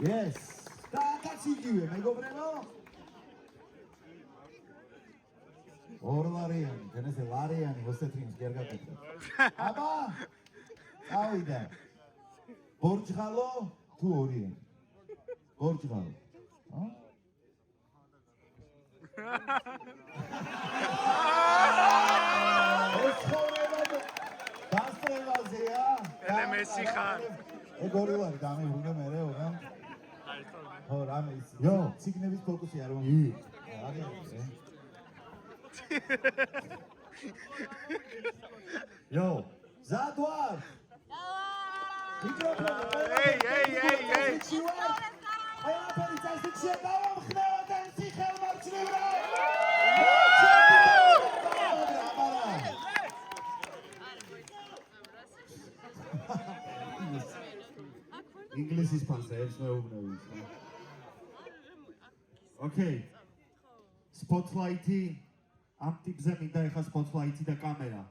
Yes. That's იგივე, მეგობრებო. ორლარიანი, თენესე ლარიანი ოსეთრინს გერგაკეთდა. აბა! წავიდა. ბორჯღალო თუ ორიანი? ბორჯღალო. ეს ხორება დასწრებაზეა. ელემესი ხარ. ეგორი ვარ დამებრუნე მერე ოღონ. ხო, რამე ის. იო, ციგნების ფოკუსი არ მომი. არის. Yo, Zadwar! English is Okay. Spotlighty. ამ ტიპზე მინდა ეხა სპოტლაიტი და კამერა.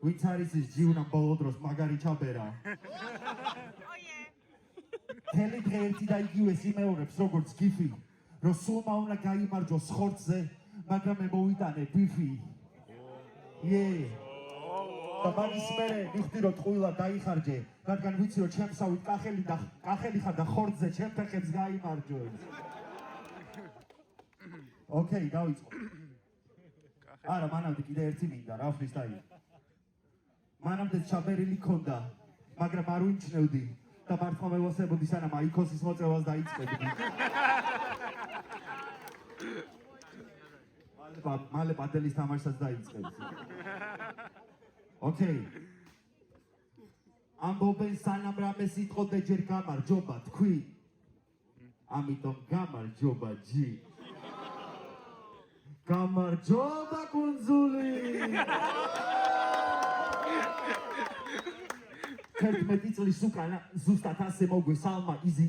ვინც არის ის ჯიუნა ბოლო დროს მაგარი ჩაბერა. თელი დღე ერთი და იგივე სიმეორებს როგორც გიფი, რომ სულმა უნდა გაიმარჯვოს ხორცზე, მაგრამ მე მოვიტანე ბიფი. და მაგის მერე მივხვდი რომ ტყუილა დაიხარჯე, რადგან ვიცი რომ ჩემსავით კახელი ხარ და ხორცზე ჩემ ფეხებს გაიმარჯვებს. ოკეი, დავიწყო. არა, მანამდე კიდე ერთი მინდა, რა ფრისტაილი. მანამდე ჩაბერილი ქონდა, მაგრამ არ ვიმჩნევდი და მართლა მევასებოდი სანამ აიქოსის მოწევას დაიწყებდი. მალე პადელის თამაშსაც დაიწყებდი. ოკეი. ამბობენ სანამ რამე სიტყოდე ჯერ გამარჯობა თქვი. ამიტომ გამარჯობა ჯი. გამარჯობა კუნძული! 11 წლის უკან ზუსტად ასე მოგვესალმა იზი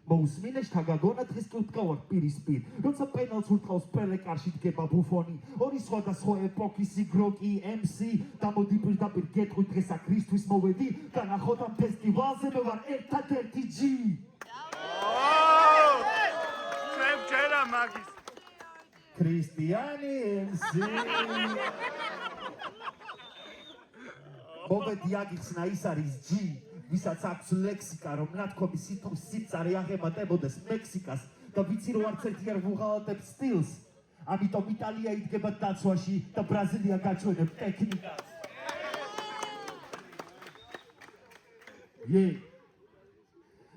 მოусმინე შთაგაგონა დღეს კი ვდგავართ პირისპირ. როცა პენალს ურტყავს პელეკარში დგება ბუფონი. ორი სხვადასხვა ეპოქის იგროკი MC და მოდი პირდაპირ გეტყვი დღეს აქ რისთვის მოვედი და ნახოთ ამ ფესტივალზე მე ვარ ერთადერთი ჯი. ჩემ ჯერა მაგის ქრისტიანი MC მოვედი აგიხსნა ის არის ჯი ვისაც აქვს ლექსიკა რომ ნათქვამი სიტყვის სიწყარი აღემატებოდეს მექსიკას და ვიცი რომ არც ერთი არ ვუღალატებს სტილს ამიტომ იტალია იდგება დაცვაში და ბრაზილია გაჩვენებს ტექნიკას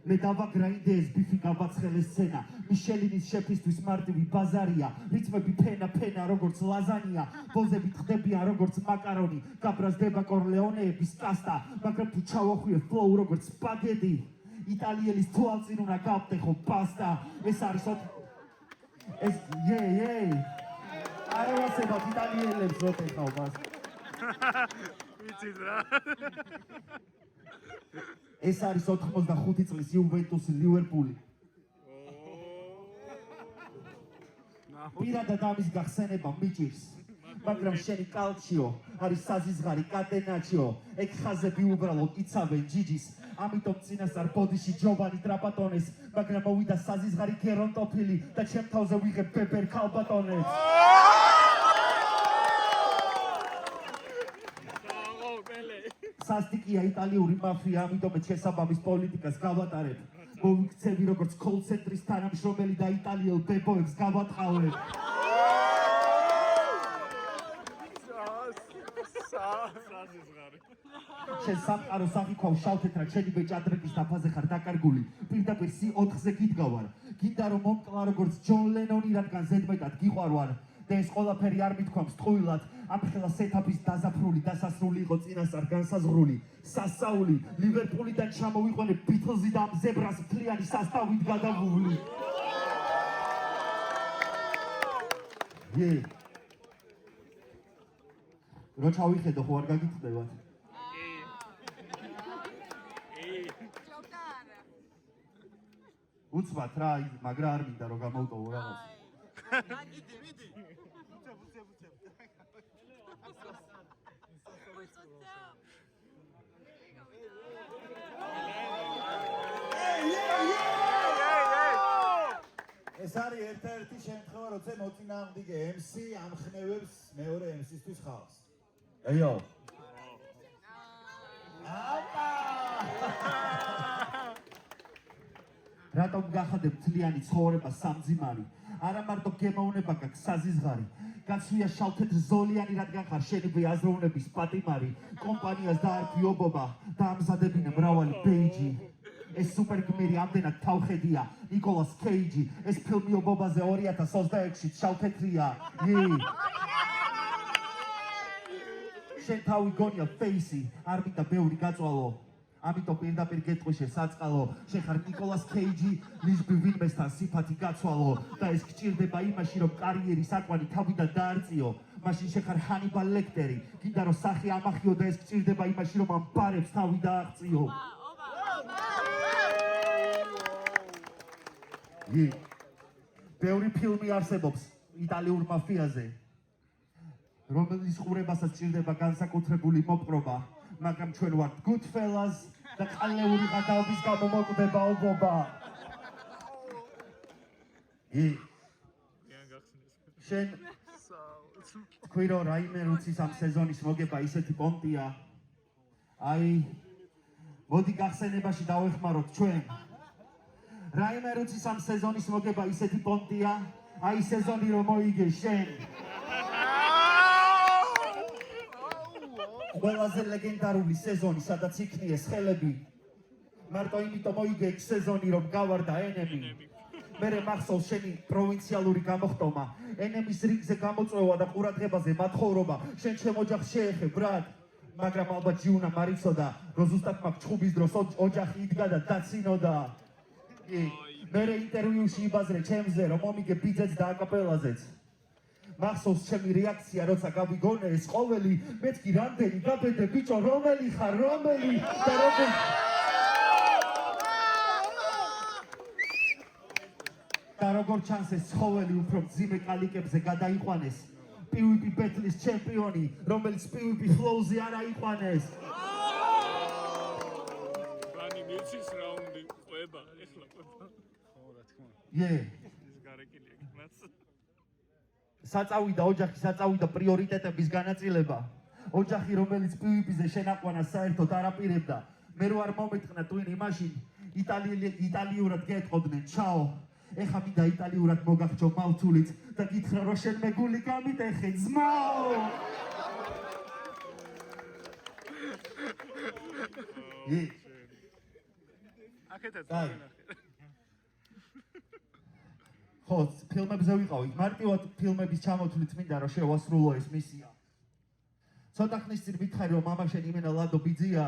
მე დავაგრაინდე ეს ბიფი გავაცხელე სცენა მიშელინის შეფისთვის მარტივი ბაზარია რიცმები ფენა როგორც ლაზანია ბოზები ხდებიან როგორც მაკარონი გაბრაზდება კორლეონეების კასტა მაგრამ თუ ჩავახვიე ფლოუ როგორც სპაგეტი იტალიელის თვალწინ უნდა გავტეხო პასტა ეს არის ეს არ ვასებად იტალიელებს როტეხავ მას ვიცით რა ეს არის 85 წლის იუვენტუსი ლივერპული. პირადად ამის გახსენება მიჭირს. მაგრამ შენი კალციო არის საზიზღარი კატენაჩიო. ეგ ხაზები უბრალოდ იცავენ ჯიჯის. ამიტომ წინასწარ ბოდიში ჯოვანი ტრაპატონეს, მაგრამ მოვიდა საზიზღარი გერონტოფილი და ჩემ თავზე ვიღებ პეპერ ქალბატონებს. სასტიკია იტალიური მაფია, ამიტომ შესაბამის პოლიტიკას გავატარებ. მოვიქცევი როგორც კოლ-ცენტრის თანამშრომელი და იტალიელ ბებოებს გავატყავებ. შენ სამყაროს აღიქვავ შავთეთრად შენი ბეჭ ადრეთის დაფაზე ხარ დაკარგული. პირდაპირ C4-ზე გიდგავარ. გინდა რომ მომკლა როგორც ჯონ ლენონი, რადგან ზედმეტად გიყვარვარ. და ეს ყველაფერი არ მithქვამს ტყუილად. ამ ხელა სეტაპის დაზაფრული დასასრული იყო წინასწარ განსაზღვრული. სასწაული ლივერპულიდან ჩამოვიყვანე ბითლზი და ამ ზებრას მთლიანი სასტავით გადავუვლი. რო ჩავიხედო ხო არ გაგიწდებათ? უცბად რა, მაგრა არ მინდა რომ გამოვტოვო რაღაც. მიდი. ეს არის ერთ-ერთი შემთხვევა, როცა მოწინააღმდეგე MC ამხნევებს მეორე MC-ისთვის ხალხს. ეიო. რატომ გახადებ თლიანი ცხოვრება სამძიმარი? არა მარტო გემოვნება გაქვს საზიზღარი. გაცვია შავ-თეთრ ზოლიანი, რადგან ხარ შენივე აზროვნების პატიმარი. კომპანიას დაარქვიობობა და ამზადებინე მრავალი ბეიჯი. ეს სუპერგმირი ამდენად თავხედია, ნიკოლას კეიჯი. ეს ფილმი ობობაზე 2026-ში შავ-თეთრია. შენ თავი გონია ფეისი, არ მინდა ბევრი გაწვალო. ამიტომ პირდაპირ გეტყვიშე საწყალო. შენ ხარ ნიკოლას კეიჯი, ლიზბი ვინმესთან სიფათი გაცვალო და ეს გჭირდება იმაში, რომ კარიერი საკვანი თავიდან დაარწიო. მაშინ შენ ხარ ჰანიბალ ლექტერი, გინდა რომ სახე ამახიო და ეს გჭირდება იმაში, რომ ამ ბარებს თავი დააღწიო. ბევრი ფილმი არსებობს იტალიურ მაფიაზე, რომელიც ყურებასაც ჭირდება განსაკუთრებული მოპყრობა, მაგრამ ჩვენ ვართ Goodfellas და ყალეური გადაობის გამო მოკვდება ობობა. შენ თქვი რომ რაიმე რუცის ამ სეზონის მოგება ისეთი პონტია. აი, მოდი გახსენებაში დავეხმაროთ ჩვენ. რაიმე რუცის ამ სეზონის მოგება ისეთი პონტია, აი სეზონი რომ მოიგე შენ. ყველაზე ლეგენდარული სეზონი, სადაც იქნიეს ხელები. მარტო იმიტომ მოიგე იქ სეზონი, რომ გავარდა ენემი. მერე მახსოვს შენი პროვინციალური გამოხტომა, ენემის რიგზე გამოწვევა და ყურადღებაზე მათხოვრობა. შენ ჩემ ოჯახს შეეხებ, ბრატ. მაგრამ ალბათ ჯიუნა მარიცოდა, რომ ზუსტად მაგ ჩხუბის დროს ოჯახი იდგა და დაცინოდა. მერე ინტერვიუში იბაზრე ჩემზე, რომ მომიგე ბიძეც და აკაპელაზეც. მახსოვს ჩემი რეაქცია, როცა გავიგონე ეს ყოველი, მეც კი რამდენი გაბედე ბიჭო, რომელი ხარ, რომელი და რომელი. და როგორ ჩანს ეს ცხოველი უფრო მძიმე კალიკებზე გადაიყვანეს. PvP ბეთლის ჩემპიონი, რომელიც PvP flow-ზე არ აიყვანეს. ბანი მიცის რაუნდი ყვება, ეხლა ყვება. ხო, რა თქმა უნდა. ეს გარეკილია კმაც. საწავიდა ოჯახი, საწავიდა პრიორიტეტების განაწილება. ოჯახი, რომელიც PvP-ზე შენაყვანას საერთოდ არ აპირებდა. მე რო არ მომეთქნა ტვინი მაშინ იტალიურად გეტყოდნენ, ჩაო. ეხა მინდა იტალიურად მოგახჯო მავთულით და გითხრა რომ შენ მეგული გამიტეხე ძმაო. აქეთაც ვინახე. ხო, ფილმებზე ვიყავით. მარტივად ფილმების ჩამოთვლით მინდა რომ შევასრულო ეს მისია. ცოტა ხნის წინ ვითხარი რომ მამა შენ იმენა ლადო ბიძია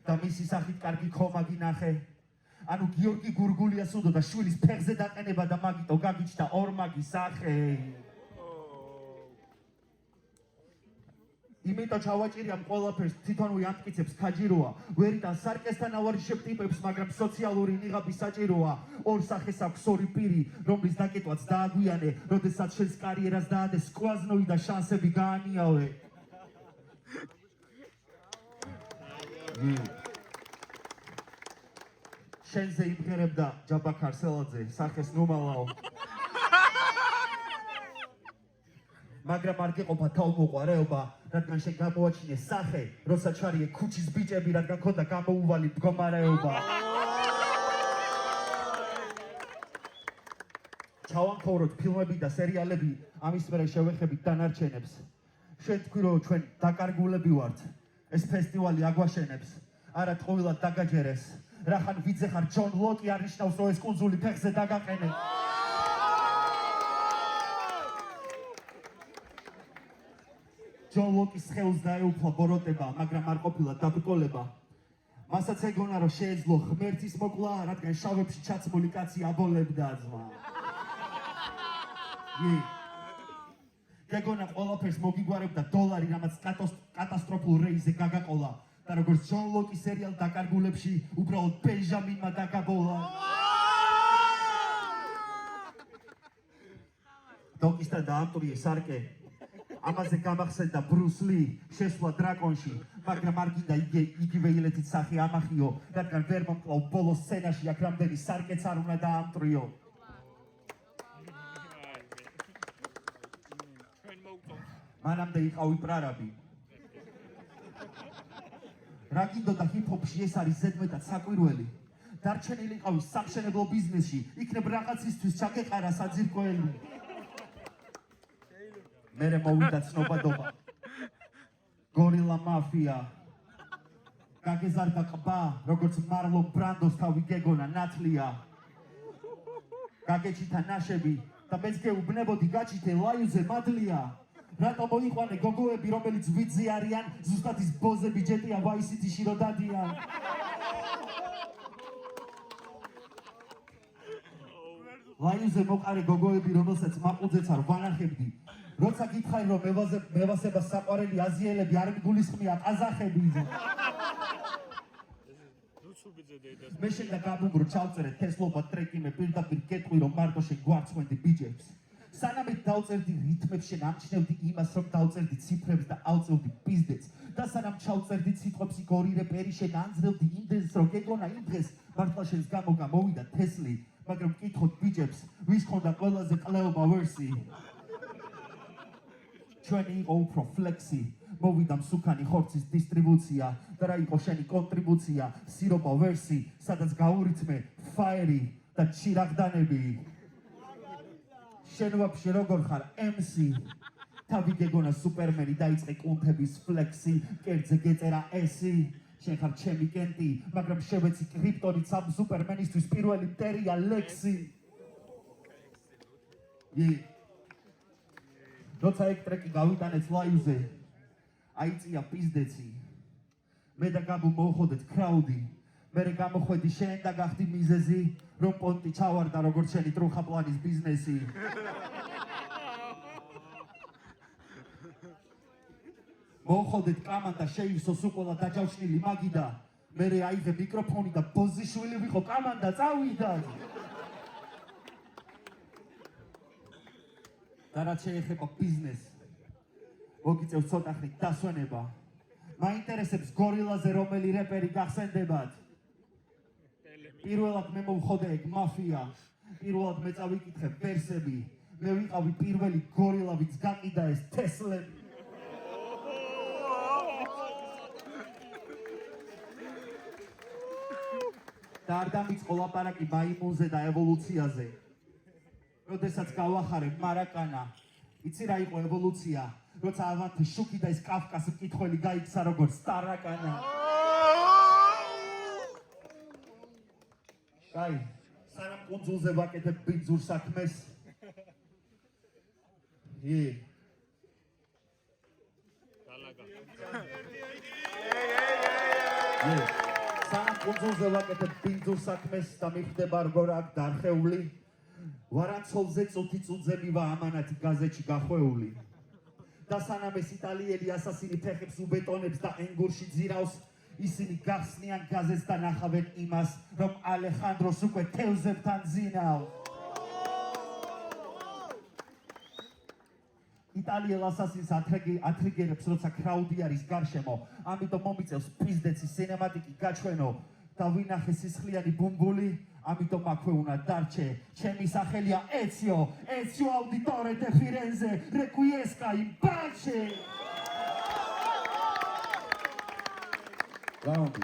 და მისი სახით კარგი ხომა გინახე. ანუ გიორგი გურგულიას უდო და შვილის ფეხზე დაყენება და მაგიტო გაგიჩნდა ორმაგი სახე. იმიტომ ჩავაჭირია ყველაფერს თვითონვე ამტკიცებს ქაჯიროა. ვერიდან სარკესთან ავარჯიშებ ტიპებს, მაგრამ სოციალური ნიღაბი საჭიროა. ორ სახეს აქვს ორი პირი, რომლის დაკეტვაც დააგვიანე, როდესაც შენს კარიერას დაადე სკვაზნოი და შანსები გაანიავე. შენზე იმღერებდა ჯაბა ქარსელაძე, სახეს ნუმალაო. მაგრამ არ გეყოფა თავმოყვარეობა, რადგან შენ გამოაჩინე სახე, როცა ჩარიე ქუჩის ბიჭები, რადგან ქონდა გამოუვალი მდგომარეობა. ჩავამთავროთ ფილმები და სერიალები, ამის მერე შევეხებით დანარჩენებს. შენ თქვი რომ ჩვენ დაკარგულები ვართ, ეს ფესტივალი აგვაშენებს, არა ტყუილად დაგაჯერეს. რახან ვიძე ხარ ჯონ ლოკი არ ნიშნავს რომ ეს კუნძული ფეხზე დაგაყენე. ჯონ ლოკის ხელს დაეუფლა ბოროტება, მაგრამ არ ყოფილა დაბრკოლება. მასაც ეგონა რომ შეეძლო ღმერთის მოკლა, რადგან შავებში ჩაცმული კაცი აბოლებდა ძმა. გეგონა ყველაფერს მოგიგვარებდა დოლარი, რამაც კატასტროფულ რეიზზე გაგაყოლა. და როგორც ჯონ ლოკის სერიალ დაკარგულებში უბრალოდ ბენჟამინმა დაგაბოლა. დოკისთან დაამტვრიე სარკე. ამაზე გამახსენდა ბრუს ლი შესვლა დრაკონში, მაგრამ არ გინდა იგივე ილეთით სახე ამახიო, რადგან ვერ მომკლავ ბოლოს სცენაში აქ რამდენი სარკეც არ უნდა დაამტვრიო. მანამდე იყავი პრარაბი. რა გინდოდა ჰიპ-ჰოპში ეს არის ზედმეტად საკვირველი. დარჩენილი იყავი სამშენებლო ბიზნესში, იქნებ რაღაცისთვის ჩაგეყარა საძირკველი. მერე მოვიდა ცნობადობა. გორილა მაფია. გაგეზარდა ყბა, როგორც მარლონ ბრანდოს თავი გეგონა ნათლია. გაგეჩითა ნაშები და მეც გეუბნებოდი გაჩითე ლაიუზე მადლია. რატომ მოიყვანე გოგოები, რომელიც ვიძზე არიან, ზუსტად ის ბოზები ჯეტია ვაისიტიში რო დადიან. ლაიუზე მოყარე გოგოები, რომელსაც მაყუძეც არ ვანახებდი. როცა გითხარი რომ მევასებას საყვარელი აზიელები არ მიგულისხმია ყაზახები. მე შენდა გაბუმბრო ჩავწერე თესლობა ტრეკი მე პირდაპირ კეტყვი რომ მარტო შეგვარცხვენდი ბიჯებს. სანამ დავწერდი რითმებს შენ ამჩნევდი იმას რომ დავწერდი ციფრებს და ავწევდი პიზდებს და სანამ ჩავწერდი სიტყვებს იქ ორი რეპერი შენ ანძრევდი იმდენს რომ გეგონა იმ დღეს მართლა შენს გამო გამოვიდა თესლი მაგრამ მკითხოთ ბიჯებს ვის ხონდა ყველაზე ყლეობა ვერსი ჩვენი იყო უფრო ფლექსი მოვიდა მსუქანი ხორცის დისტრიბუცია და რა იყო შენი კონტრიბუცია სიროპა ვერსი სადაც გაურითმე ფაერი და ჩირაღდანები შენ ვაფშე როგორ ხარ MC თავი გეგონა სუპერმენი დაიწყე კუნთების ფლექსი კერძე გეწერა ესი შენ ხარ ჩემი კენტი მაგრამ შევეცი კრიპტონით სამ სუპერმენისთვის პირველი მტერია ლექსი როცა ეგ ტრეკი გავიტანეთ ლაივზე აიწია პიზდეცი მე და გაბუ მოვხოდეთ კრაუდი მერე გამოხვედი შენ და გახდი მიზეზი რომ პონტი ჩავარდა როგორც შენი ტრუხა პლანის ბიზნესი მოვხოდეთ კამანდა შეივსოს უყოლა დაჯავშნილი მაგიდა მერე აიღე მიკროფონი და ბოზიშვილი ვიყო კამანდა წავიდა და რაც შეეხება ბიზნესს მოგიწევს ცოტა ხნით დასვენება მაინტერესებს გორილაზე რომელი რეპერი გახსენდებათ პირველად მე მოვხოდე ეგ მაფია პირველად მე წავიკითხე ვერსები მე ვიყავი პირველი გორილა ვინც გაყიდა ეს თესლები და არ დამიწყო ლაპარაკი მაიმუნზე და ევოლუციაზე როდესაც გავახარე მარაკანა იცი რა იყო ევოლუცია როცა ავანთი შუქი და ეს კაფკას მკითხველი გაიქცა როგორც სტარაკანა კაი სანამ კუნძულზე ვაკეთებ ბინძურ საქმეს სანამ კუნძულზე ვაკეთებ ბინძურ საქმეს და მიხვდება როგორ აქ დარხეული ვარანცოლზე წუთი-წუთზე მივა ამანათი გაზეთში გახვეული და სანამ ეს იტალიელი ასასინი ფეხებს უბეტონებს და ენგურში ძირავს ისინი გახსნიან გაზეთს და ნახავენ იმას რომ ალეხანდროს უკვე თევზებთან ძინავს იტალიელ ასასინს ათრიგერებს როცა კრაუდი არის გარშემო ამიტომ მომიწევს პიზდეცი სინემატიკი გაჩვენო და ვინახე სისხლიანი ბუმბული ამიტომ აქვე უნდა დარჩე ჩემი სახელია ეციო აუდიტორე დე ფირენზე რეკვიესკა იმ ბაჩე რაუნდი